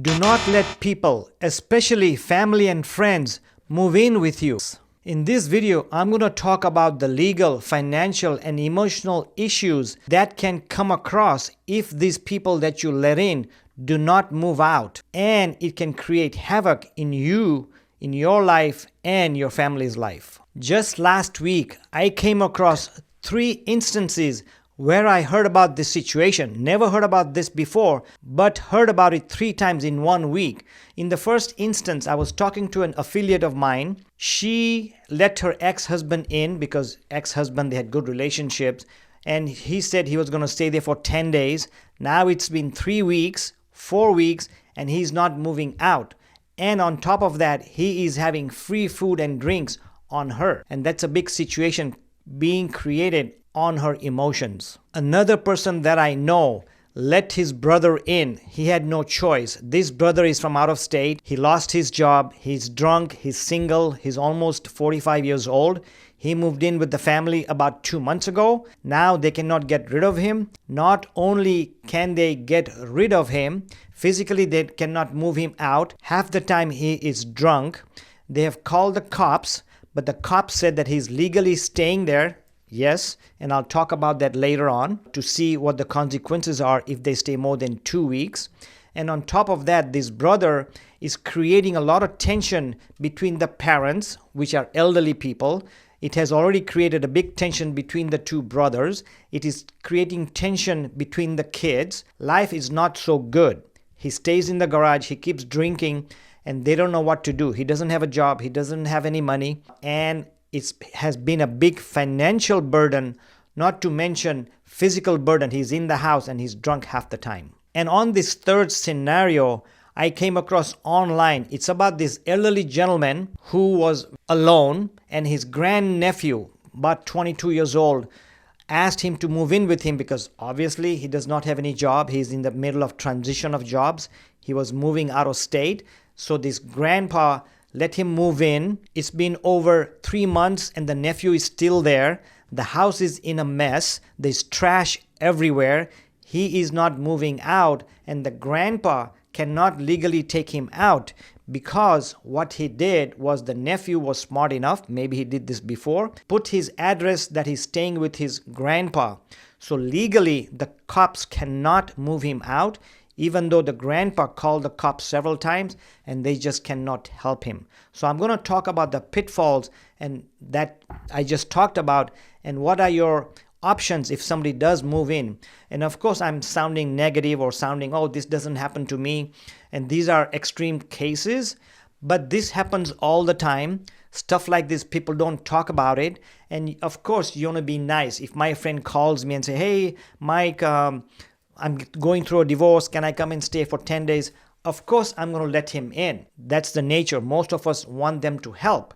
Do not let people, especially family and friends, move in with you. In this video, I'm going to talk about the legal, financial, and emotional issues that can come across if these people that you let in do not move out. And it can create havoc in you, in your life, and your family's life. Just last week, I came across 3 instances where I heard about this situation. Never heard about this before, but heard about it 3 times in 1 week. In the first instance, I was talking to an affiliate of mine. She let her ex-husband in because ex-husband, they had good relationships, and he said he was going to stay there for 10 days. Now it's been 3 weeks, 4 weeks, and he's not moving out. And on top of that, he is having free food and drinks on her. And that's a big situation being created on her emotions. Another person that I know let his brother in. He had no choice. This brother is from out of state. He lost his job. He's drunk. He's single. He's almost 45 years old. He moved in with the family about 2 months ago. Now they cannot get rid of him. Not only can they get rid of him, physically they cannot move him out. Half the time he is drunk. They have called the cops, but the cops said that he's legally staying there. Yes, and I'll talk about that later on to see what the consequences are if they stay more than 2 weeks. And on top of that, this brother is creating a lot of tension between the parents, which are elderly people. It has already created a big tension between the 2 brothers. It is creating tension between the kids. Life is not so good. He stays in the garage, he keeps drinking, and they don't know what to do. He doesn't have a job, he doesn't have any money, and it has been a big financial burden, not to mention physical burden. He's in the house and he's drunk half the time. And on this third scenario, I came across online. It's about this elderly gentleman who was alone, and his grandnephew, about 22 years old, asked him to move in with him because obviously he does not have any job. He's in the middle of transition of jobs. He was moving out of state. So this grandpa let him move in. It's been over 3 months and the nephew is still there. The house is in a mess. There's trash everywhere. He is not moving out, and the grandpa cannot legally take him out because what he did was the nephew was smart enough, maybe he did this before, put his address that he's staying with his grandpa. So legally, the cops cannot move him out, even though the grandpa called the cops several times and they just cannot help him. So I'm going to talk about the pitfalls and that I just talked about, and what are your options if somebody does move in. And of course, I'm sounding negative or sounding, oh, this doesn't happen to me. And these are extreme cases, but this happens all the time. Stuff like this, people don't talk about it. And of course, you want to be nice. If my friend calls me and say, hey, Mike, I'm going through a divorce. Can I come and stay for 10 days? Of course, I'm going to let him in. That's the nature. Most of us want them to help.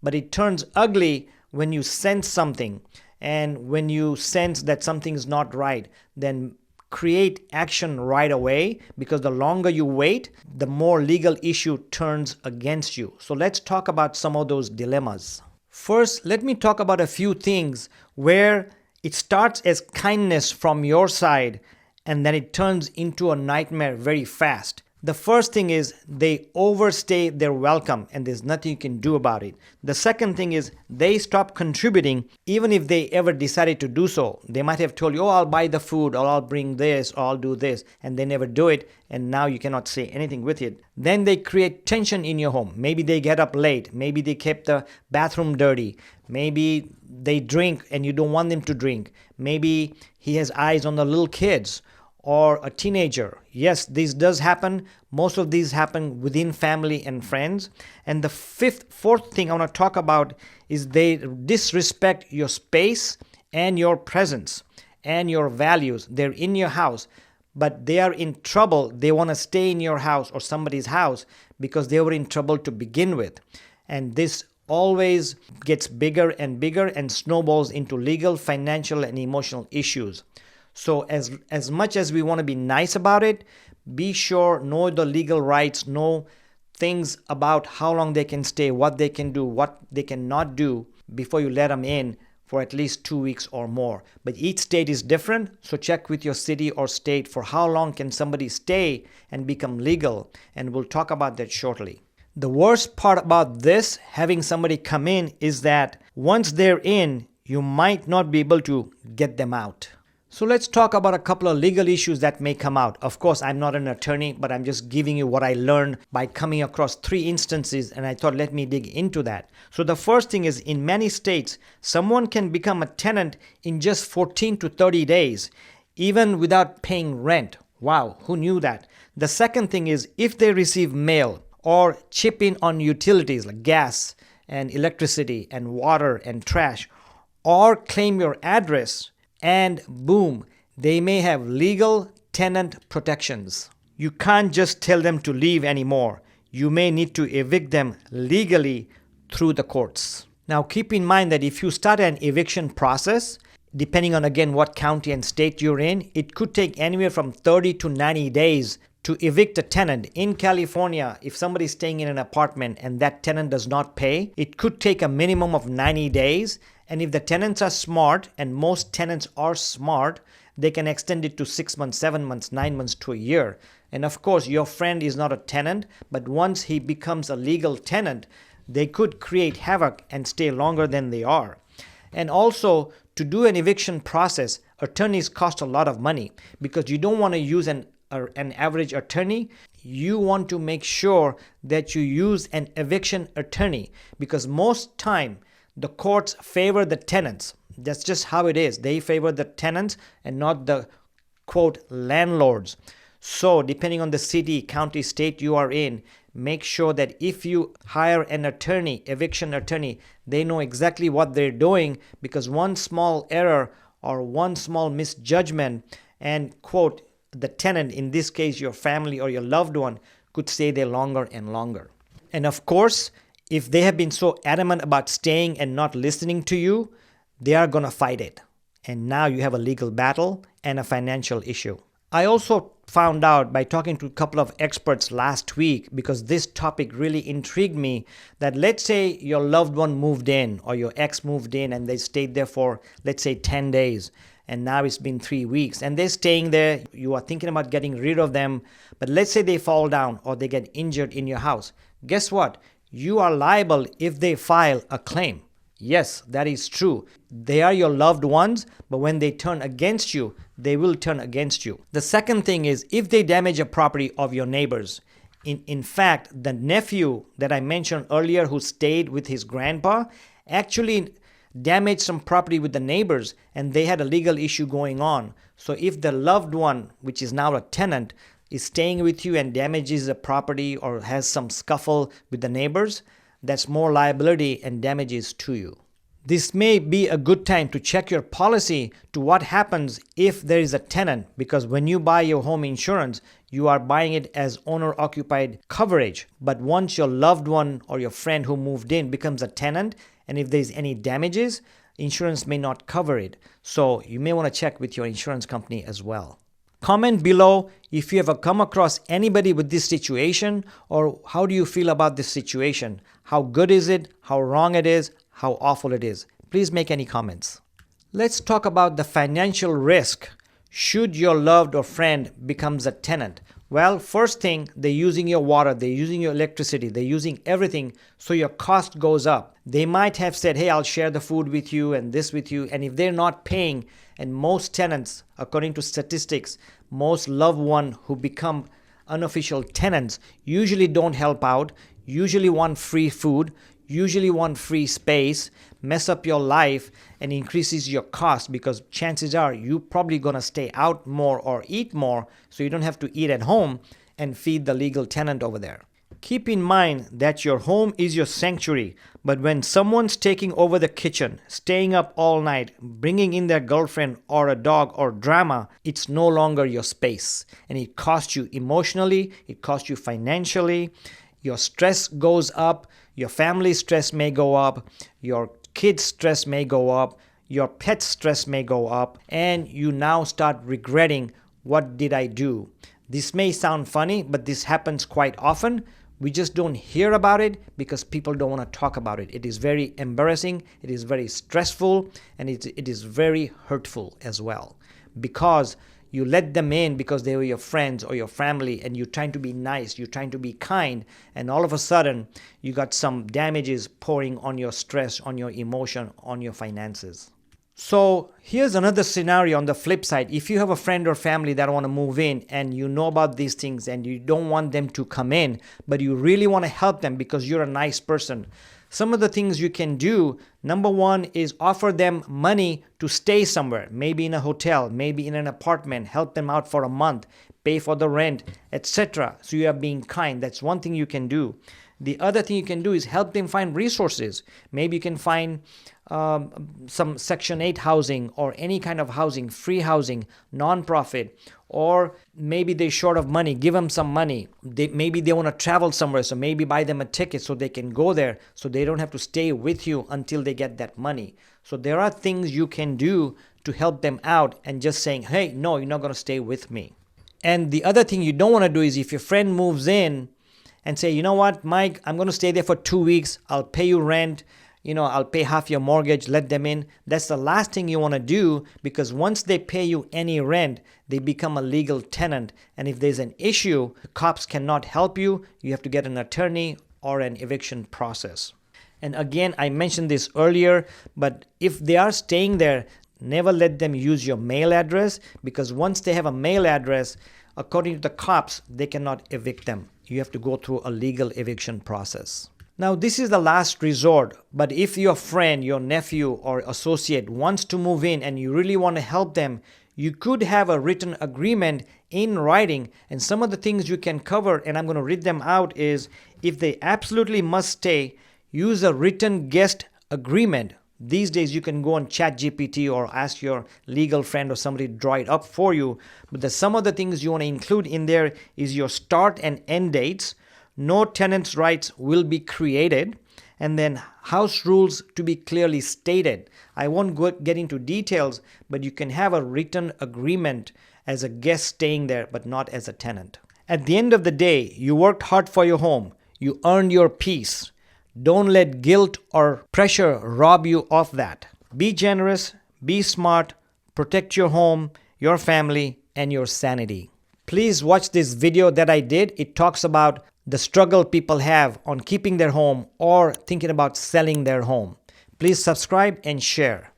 But it turns ugly when you sense something. And when you sense that something is not right, then create action right away, because the longer you wait, the more legal issue turns against you. So let's talk about some of those dilemmas. First, let me talk about a few things where it starts as kindness from your side and then it turns into a nightmare very fast. The first thing is they overstay their welcome and there's nothing you can do about it. The second thing is they stop contributing even if they ever decided to do so. They might have told you, oh, I'll buy the food, or I'll bring this, or I'll do this, and they never do it, and now you cannot say anything with it. Then they create tension in your home. Maybe they get up late. Maybe they kept the bathroom dirty. Maybe they drink and you don't want them to drink. Maybe he has eyes on the little kids or a teenager. Yes, this does happen. Most of these happen within family and friends. And the fourth thing I want to talk about is they disrespect your space and your presence and your values. They're in your house, but they are in trouble. They want to stay in your house or somebody's house because they were in trouble to begin with. And this always gets bigger and snowballs into legal, financial, and emotional issues. So as much as we want to be nice about it, be sure, know the legal rights, know things about how long they can stay, what they can do, what they cannot do before you let them in for at least 2 weeks or more. But each state is different, so check with your city or state for how long can somebody stay and become legal, and we'll talk about that shortly. The worst part about this, having somebody come in, is that once they're in, you might not be able to get them out. So let's talk about a couple of legal issues that may come out. Of course, I'm not an attorney, but I'm just giving you what I learned by coming across 3 instances, and I thought let me dig into that. So the first thing is, in many states, someone can become a tenant in just 14 to 30 days, even without paying rent. Wow, who knew that? The second thing is, if they receive mail or chip in on utilities like gas and electricity and water and trash, or claim your address, and boom, they may have legal tenant protections. You can't just tell them to leave anymore. You may need to evict them legally through the courts. Now keep in mind that if you start an eviction process, depending on again what county and state you're in, it could take anywhere from 30 to 90 days to evict a tenant. In California, if somebody's staying in an apartment and that tenant does not pay, it could take a minimum of 90 days. And if the tenants are smart, and most tenants are smart, they can extend it to 6 months, 7 months, 9 months to a year. And of course, your friend is not a tenant, but once he becomes a legal tenant, they could create havoc and stay longer than they are. And also, to do an eviction process, attorneys cost a lot of money because you don't want to use an average attorney. You want to make sure that you use an eviction attorney because most time the courts favor the tenants. That's just how it is. They favor the tenants and not the quote landlords. So depending on the city, county, state you are in, make sure that if you hire an attorney, eviction attorney, they know exactly what they're doing, because one small error or one small misjudgment and quote the tenant, in this case your family or your loved one, could stay there longer and longer. And of course, if they have been so adamant about staying and not listening to you, they are going to fight it. And now you have a legal battle and a financial issue. I also found out by talking to a couple of experts last week, because this topic really intrigued me, that let's say your loved one moved in or your ex moved in and they stayed there for, let's say, 10 days. And now it's been 3 weeks and they're staying there. You are thinking about getting rid of them. But let's say they fall down or they get injured in your house. Guess what? You are liable if they file a claim. Yes, that is true. They are your loved ones, but when they turn against you, they will turn against you. The second thing is if they damage a property of your neighbors. In fact, the nephew that I mentioned earlier who stayed with his grandpa actually damaged some property with the neighbors and they had a legal issue going on. So if the loved one, which is now a tenant, is staying with you and damages the property or has some scuffle with the neighbors, that's more liability and damages to you. This may be a good time to check your policy to what happens if there is a tenant, because when you buy your home insurance, you are buying it as owner-occupied coverage. But once your loved one or your friend who moved in becomes a tenant, and if there's any damages, insurance may not cover it. So you may want to check with your insurance company as well. Comment below if you ever come across anybody with this situation, or how do you feel about this situation? How good is it? How wrong it is? How awful it is? Please make any comments. Let's talk about the financial risk should your loved or friend becomes a tenant. Well, first thing, they're using your water, they're using your electricity, they're using everything, so your cost goes up. They might have said, hey, I'll share the food with you and this with you, and if they're not paying, and most tenants, according to statistics, most loved ones who become unofficial tenants usually don't help out, usually want free food, usually want free space, mess up your life, and increases your cost, because chances are you're probably going to stay out more or eat more, so you don't have to eat at home and feed the legal tenant over there. Keep in mind that your home is your sanctuary, but when someone's taking over the kitchen, staying up all night, bringing in their girlfriend or a dog or drama, it's no longer your space. And it costs you emotionally, it costs you financially, your stress goes up, your family stress may go up, your kids' stress may go up, your pet's stress may go up, and you now start regretting, what did I do? This may sound funny, but this happens quite often. We just don't hear about it because people don't want to talk about it. It is very embarrassing, it is very stressful, and it is very hurtful as well, because you let them in because they were your friends or your family, and you're trying to be nice, you're trying to be kind, and all of a sudden you got some damages pouring on your stress, on your emotion, on your finances. So here's another scenario on the flip side. If you have a friend or family that want to move in and you know about these things and you don't want them to come in, but you really want to help them because you're a nice person, some of the things you can do, number one, is offer them money to stay somewhere, maybe in a hotel, maybe in an apartment, help them out for a month, pay for the rent, etc. So you are being kind. That's one thing you can do. The other thing you can do is help them find resources. Maybe you can find some Section 8 housing or any kind of housing, free housing, non-profit, or maybe they're short of money, give them some money. Maybe they want to travel somewhere, so maybe buy them a ticket so they can go there, so they don't have to stay with you until they get that money. So there are things you can do to help them out, and just saying, hey, no, you're not going to stay with me. And the other thing you don't want to do is if your friend moves in and say, you know what, Mike, I'm going to stay there for 2 weeks. I'll pay you rent. I'll pay half your mortgage, let them in. That's the last thing you want to do, because once they pay you any rent, they become a legal tenant. And if there's an issue, the cops cannot help you. You have to get an attorney or an eviction process. And again, I mentioned this earlier, but if they are staying there, never let them use your mail address, because once they have a mail address, according to the cops, they cannot evict them. You have to go through a legal eviction process. Now, this is the last resort, but if your friend, your nephew, or associate wants to move in and you really want to help them, you could have a written agreement in writing. And some of the things you can cover, and I'm going to read them out, is if they absolutely must stay, use a written guest agreement. These days, you can go on ChatGPT or ask your legal friend or somebody to draw it up for you. But some of the things you want to include in there is your start and end dates. No tenants' rights will be created, and then house rules to be clearly stated. I won't get into details, but you can have a written agreement as a guest staying there, but not as a tenant. At the end of the day, you worked hard for your home. You earned your peace. Don't let guilt or pressure rob you of that. Be generous, be smart, protect your home, your family, and your sanity. Please watch this video that I did. It talks about the struggle people have on keeping their home or thinking about selling their home. Please subscribe and share.